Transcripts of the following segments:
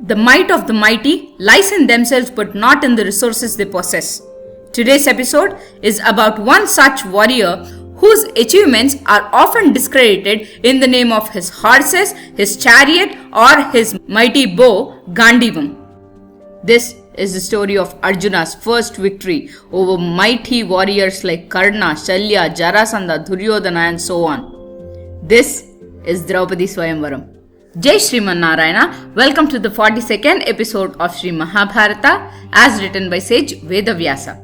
The might of the mighty lies in themselves but not in the resources they possess. Today's episode is about one such warrior whose achievements are often discredited in the name of his horses, his chariot, or his mighty bow, Gandivam. This is the story of Arjuna's first victory over mighty warriors like Karna, Shalya, Jarasandha, Duryodhana and so on. This is Draupadi Swayamvara. Jai Shriman Narayana, welcome to the 42nd episode of Sri Mahabharata as written by sage Vedavyasa.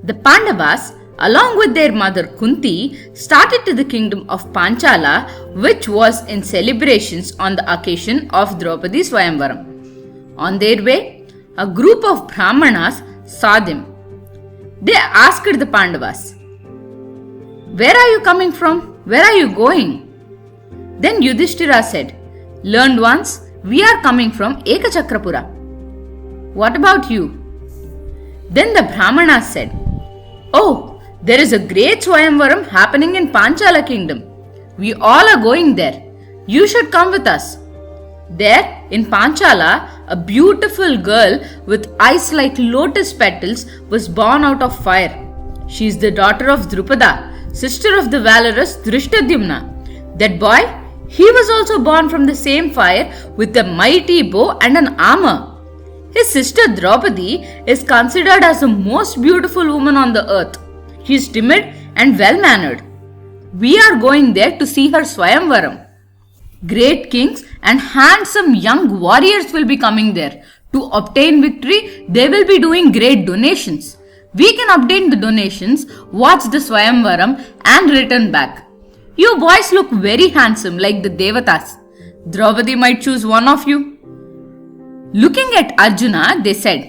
The Pandavas, along with their mother Kunti, started to the kingdom of Panchala, which was in celebrations on the occasion of Draupadi Swayamvara. On their way, a group of brahmanas saw them. They asked the Pandavas, "Where are you coming from? Where are you going?" Then Yudhishthira said, "Learned ones, we are coming from Ekachakrapura. What about you?" Then the brahmanas said, "Oh, there is a great Swayamvaram happening in Panchala kingdom. We all are going there. You should come with us." There in Panchala, a beautiful girl with eyes like lotus petals was born out of fire. She is the daughter of Drupada, sister of the valorous Drishtadyumna. That boy, he was also born from the same fire with a mighty bow and an armor. His sister Draupadi is considered as the most beautiful woman on the earth. She is timid and well-mannered. We are going there to see her Swayamvaram. Great kings and handsome young warriors will be coming there. To obtain victory, they will be doing great donations. We can obtain the donations, watch the Swayamvaram and return back. You boys look very handsome like the Devatas. Draupadi might choose one of you." Looking at Arjuna, they said,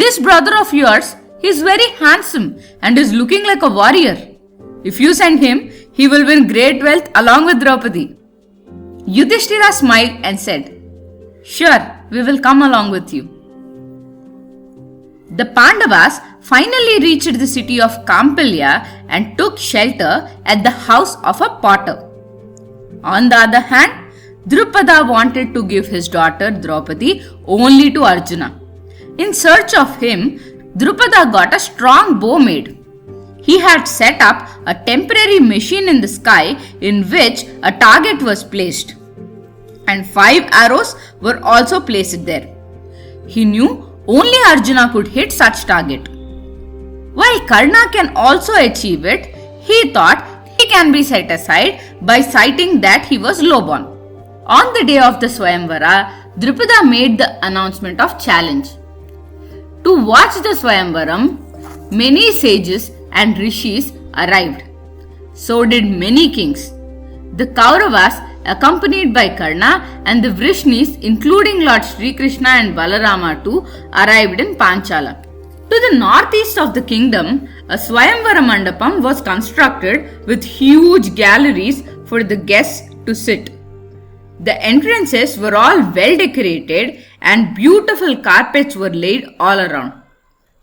"This brother of yours is very handsome and is looking like a warrior. If you send him, he will win great wealth along with Draupadi." Yudhishthira smiled and said, "Sure, we will come along with you." The Pandavas finally reached the city of Kampalya and took shelter at the house of a potter. On the other hand, Drupada wanted to give his daughter Draupadi only to Arjuna. In search of him, Drupada got a strong bow made. He had set up a temporary machine in the sky in which a target was placed, and 5 arrows were also placed there. He knew only Arjuna could hit such target. While Karna can also achieve it, he thought he can be set aside by citing that he was lowborn. On the day of the Swayamvara, Drupada made the announcement of challenge. To watch the Swayamvaram, many sages and rishis arrived. So did many kings. The Kauravas, accompanied by Karna, and the Vrishnis, including Lord Sri Krishna and Balarama too, arrived in Panchala. To the northeast of the kingdom, a Swayamvara mandapam was constructed with huge galleries for the guests to sit. The entrances were all well decorated and beautiful carpets were laid all around.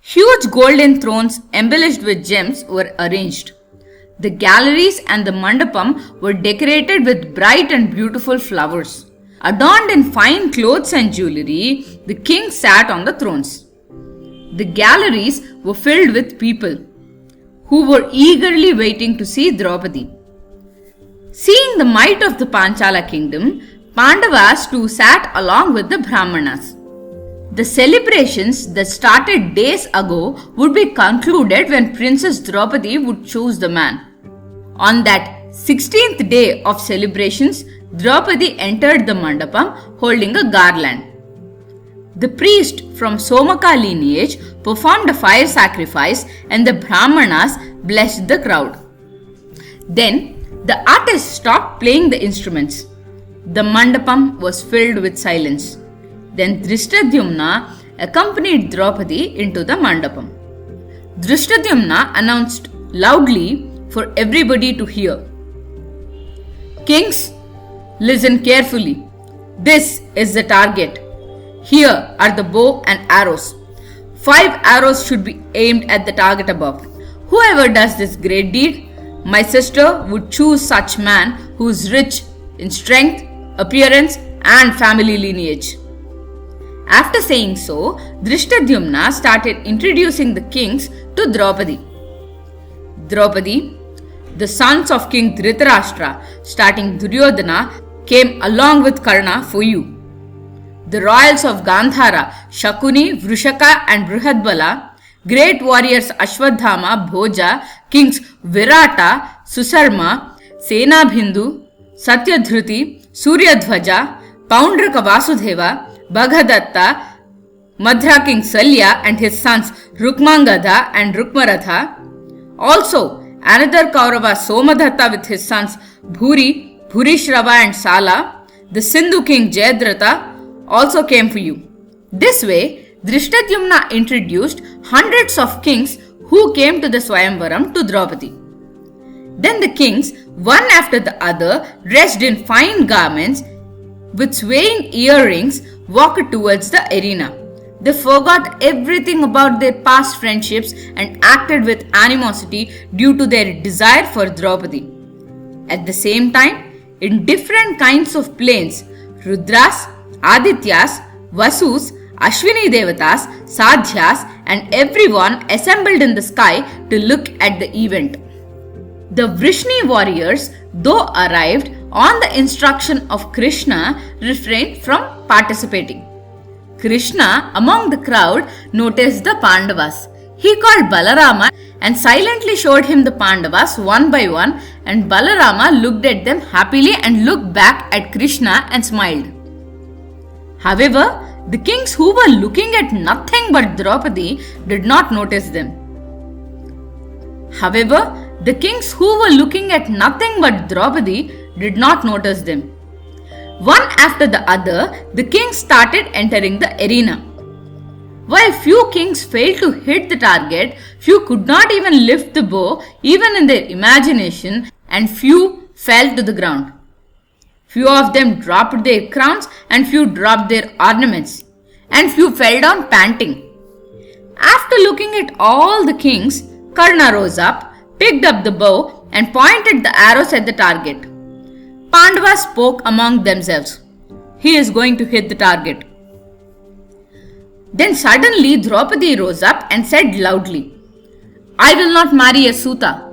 Huge golden thrones embellished with gems were arranged. The galleries and the mandapam were decorated with bright and beautiful flowers. Adorned in fine clothes and jewelry, the king sat on the thrones. The galleries were filled with people who were eagerly waiting to see Draupadi. Seeing the might of the Panchala kingdom, Pandavas too sat along with the brahmanas. The celebrations that started days ago would be concluded when Princess Draupadi would choose the man. On that 16th day of celebrations, Draupadi entered the mandapam holding a garland. The priest from Somaka lineage performed a fire sacrifice and the brahmanas blessed the crowd. Then the artist stopped playing the instruments. The mandapam was filled with silence. Then Drishtadyumna accompanied Draupadi into the mandapam. Drishtadyumna announced loudly for everybody to hear, "Kings, listen carefully. This is the target. Here are the bow and arrows. 5 arrows should be aimed at the target above. Whoever does this great deed, my sister would choose such man who is rich in strength, appearance and family lineage." After saying so, Drishtadyumna started introducing the kings to Draupadi. Draupadi, the sons of King Dhritarashtra, starting Duryodhana, came along with Karna for you. The royals of Gandhara, Shakuni, Vrushaka and Brihadbala, great warriors Ashwadhama, Bhoja, kings Virata, Susarma, Senabhindu, Satyadhruti, Suryadhvaja, Paundraka Vasudeva, Bhagadatta, Madhra king Shalya and his sons Rukmangadha and Rukmaratha. Also, another Kaurava Somadatta with his sons Bhuri, Bhurishrava and Sala, the Sindhu king Jayadratha also came for you. This way, Drishtadyumna introduced hundreds of kings who came to the Swayamvaram to Draupadi. Then the kings, one after the other, dressed in fine garments with swaying earrings, walked towards the arena. They forgot everything about their past friendships and acted with animosity due to their desire for Draupadi. At the same time, in different kinds of planes, Rudras, Adityas, Vasus, Ashwini Devatas, Sadhyas and everyone assembled in the sky to look at the event. The Vrishni warriors, though arrived on the instruction of Krishna, refrained from participating. Krishna, among the crowd, noticed the Pandavas. He called Balarama and silently showed him the Pandavas one by one, and Balarama looked at them happily and looked back at Krishna and smiled. However, the kings who were looking at nothing but Draupadi did not notice them. One after the other, the kings started entering the arena. While few kings failed to hit the target, few could not even lift the bow even in their imagination, and few fell to the ground. Few of them dropped their crowns and few dropped their ornaments, and few fell down panting. After looking at all the kings, Karna rose up, picked up the bow and pointed the arrows at the target. Pandavas spoke among themselves. He is going to hit the target. Then suddenly Draupadi rose up and said loudly, I will not marry a Suta.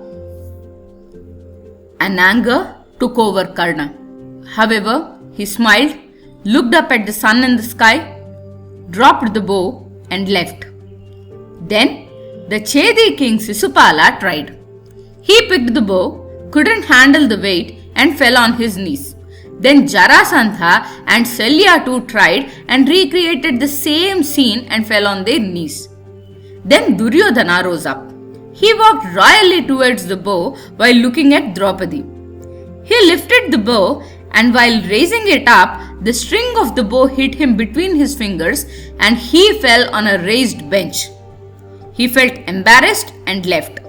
An anger took over Karna. However, he smiled, looked up at the sun in the sky, dropped the bow and left. Then the Chedi king Sisupala tried. He picked the bow, couldn't handle the weight and fell on his knees. Then Jarasandha and Shalya too tried and recreated the same scene and fell on their knees. Then Duryodhana rose up. He walked royally towards the bow while looking at Draupadi. He lifted the bow, and while raising it up, the string of the bow hit him between his fingers and he fell on a raised bench. He felt embarrassed and left.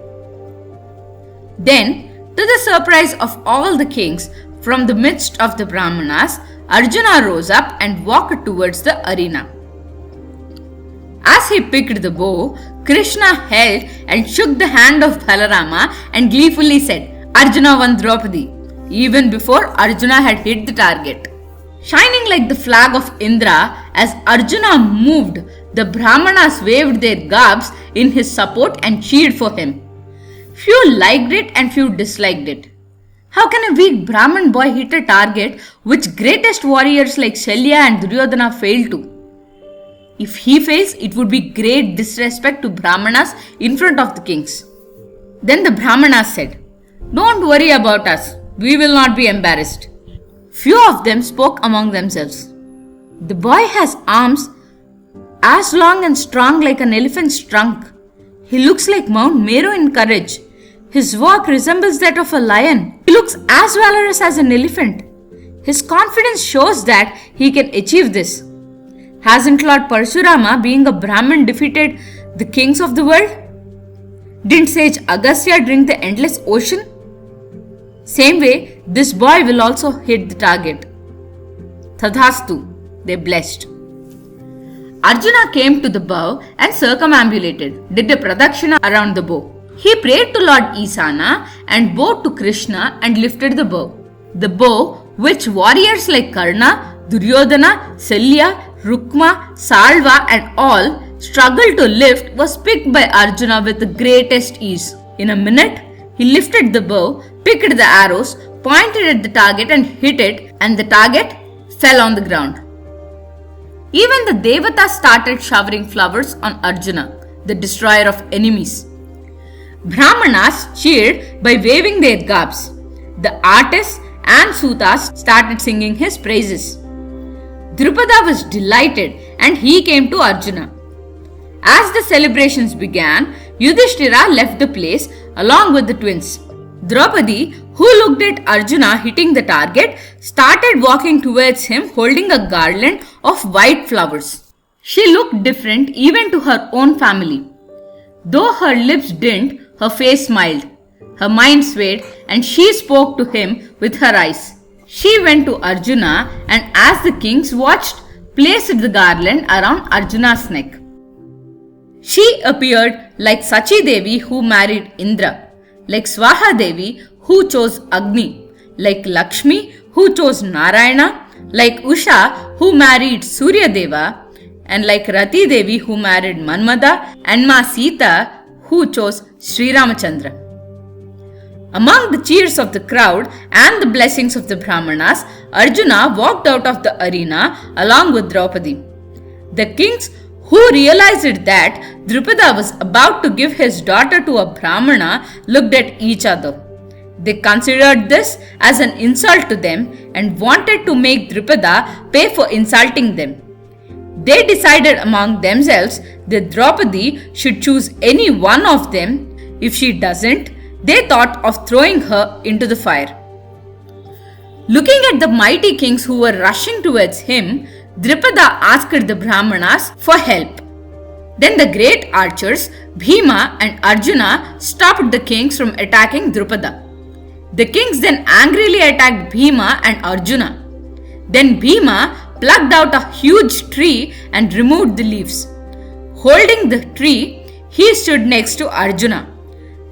Then, to the surprise of all the kings, from the midst of the brahmanas, Arjuna rose up and walked towards the arena. As he picked the bow, Krishna held and shook the hand of Balarama and gleefully said, Arjuna won Draupadi, even before Arjuna had hit the target. Shining like the flag of Indra, as Arjuna moved, the brahmanas waved their garbs in his support and cheered for him. Few liked it and few disliked it. How can a weak Brahman boy hit a target which greatest warriors like Shalya and Duryodhana failed to? If he fails, it would be great disrespect to Brahmanas in front of the kings. Then the Brahmanas said, Don't worry about us, we will not be embarrassed. Few of them spoke among themselves. The boy has arms as long and strong like an elephant's trunk. He looks like Mount Meru in courage. His walk resembles that of a lion. He looks as valorous as an elephant. His confidence shows that he can achieve this. Hasn't Lord Parshurama, being a Brahmin, defeated the kings of the world? Didn't sage Agastya drink the endless ocean? Same way, this boy will also hit the target. Tadhastu, they blessed. Arjuna came to the bow and circumambulated, did a pradakshina around the bow. He prayed to Lord Isana and bowed to Krishna and lifted the bow. The bow, which warriors like Karna, Duryodhana, Shalya, Rukma, Salva and all struggled to lift was picked by Arjuna with the greatest ease. In a minute, he lifted the bow, picked the arrows, pointed at the target and hit it, and the target fell on the ground. Even the Devatas started showering flowers on Arjuna, the destroyer of enemies. Brahmanas cheered by waving their garbs. The artists and sutas started singing his praises. Drupada was delighted and he came to Arjuna. As the celebrations began, Yudhishthira left the place along with the twins. Draupadi, who looked at Arjuna hitting the target, started walking towards him holding a garland of white flowers. She looked different even to her own family. Though her lips didn't, her face smiled. Her mind swayed and she spoke to him with her eyes. She went to Arjuna and as the kings watched, placed the garland around Arjuna's neck. She appeared like Sachi Devi who married Indra, like Swaha Devi who chose Agni, like Lakshmi who chose Narayana, like Usha who married Surya Deva, and like Rati Devi who married Manmada, and Ma Sita who chose Sri Ramachandra. Among the cheers of the crowd and the blessings of the Brahmanas, Arjuna walked out of the arena along with Draupadi. The kings who realized that Drupada was about to give his daughter to a Brahmana looked at each other. They considered this as an insult to them and wanted to make Drupada pay for insulting them. They decided among themselves that Draupadi should choose any one of them. If she doesn't, they thought of throwing her into the fire. Looking at the mighty kings who were rushing towards him, Drupada asked the Brahmanas for help. Then the great archers, Bhima and Arjuna, stopped the kings from attacking Drupada. The kings then angrily attacked Bhima and Arjuna. Then Bhima plucked out a huge tree and removed the leaves. Holding the tree, he stood next to Arjuna.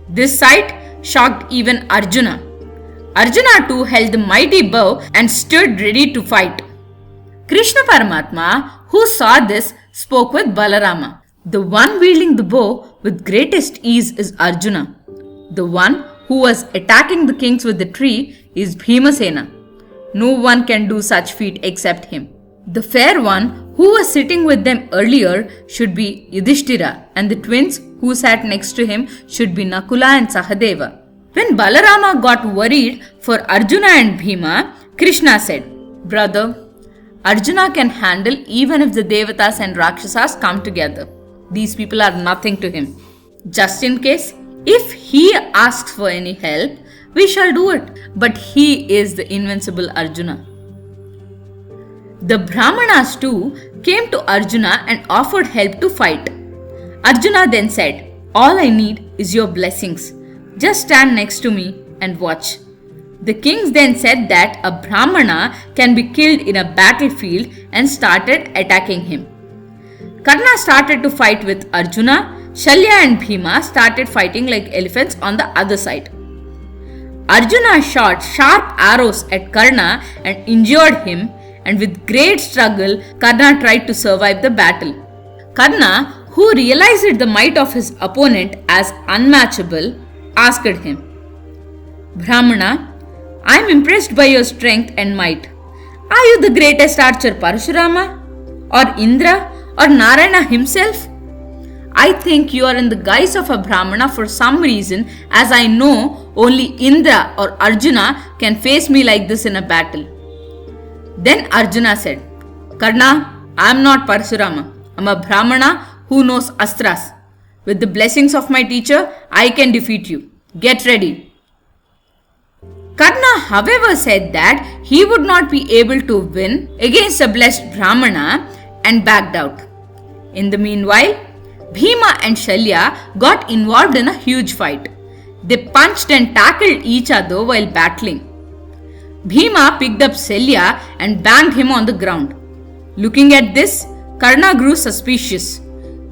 This sight shocked even Arjuna. Arjuna too held the mighty bow and stood ready to fight. Krishna Paramatma, who saw this, spoke with Balarama. The one wielding the bow with greatest ease is Arjuna. The one who was attacking the kings with the tree is Bhimasena. No one can do such feat except him. The fair one who was sitting with them earlier should be Yudhishthira, and the twins who sat next to him should be Nakula and Sahadeva. When Balarama got worried for Arjuna and Bhima, Krishna said, "Brother, Arjuna can handle even if the Devatas and Rakshasas come together. These people are nothing to him. Just in case, if he asks for any help, we shall do it. But he is the invincible Arjuna." The Brahmanas too came to Arjuna and offered help to fight. Arjuna then said, "All I need is your blessings. Just stand next to me and watch." The kings then said that a Brahmana can be killed in a battlefield and started attacking him. Karna started to fight with Arjuna. Shalya and Bhima started fighting like elephants on the other side. Arjuna shot sharp arrows at Karna and injured him, and with great struggle, Karna tried to survive the battle. Karna, who realized the might of his opponent as unmatchable, asked him, "Brahmana, I am impressed by your strength and might. Are you the greatest archer Parashurama, or Indra, or Narayana himself? I think you are in the guise of a Brahmana for some reason, as I know only Indra or Arjuna can face me like this in a battle." Then Arjuna said, "Karna, I am not Parashurama. I am a Brahmana who knows astras. With the blessings of my teacher, I can defeat you. Get ready." Karna, however, said that he would not be able to win against a blessed Brahmana and backed out. In the meanwhile, Bhima and Shalya got involved in a huge fight. They punched and tackled each other while battling. Bhima picked up Shalya and banged him on the ground. Looking at this, Karna grew suspicious.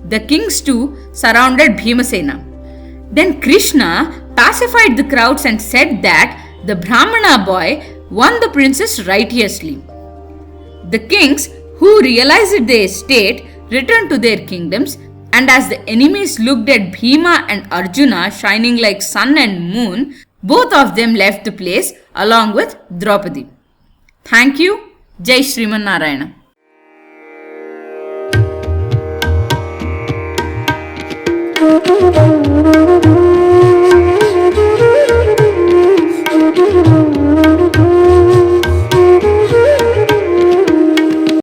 The kings too surrounded Bhimasena. Then Krishna pacified the crowds and said that the Brahmana boy won the princess righteously. The kings who realized their state, returned to their kingdoms, and as the enemies looked at Bhima and Arjuna shining like sun and moon, both of them left the place along with Draupadi. Thank you. Jai Sriman Narayana. Thank you.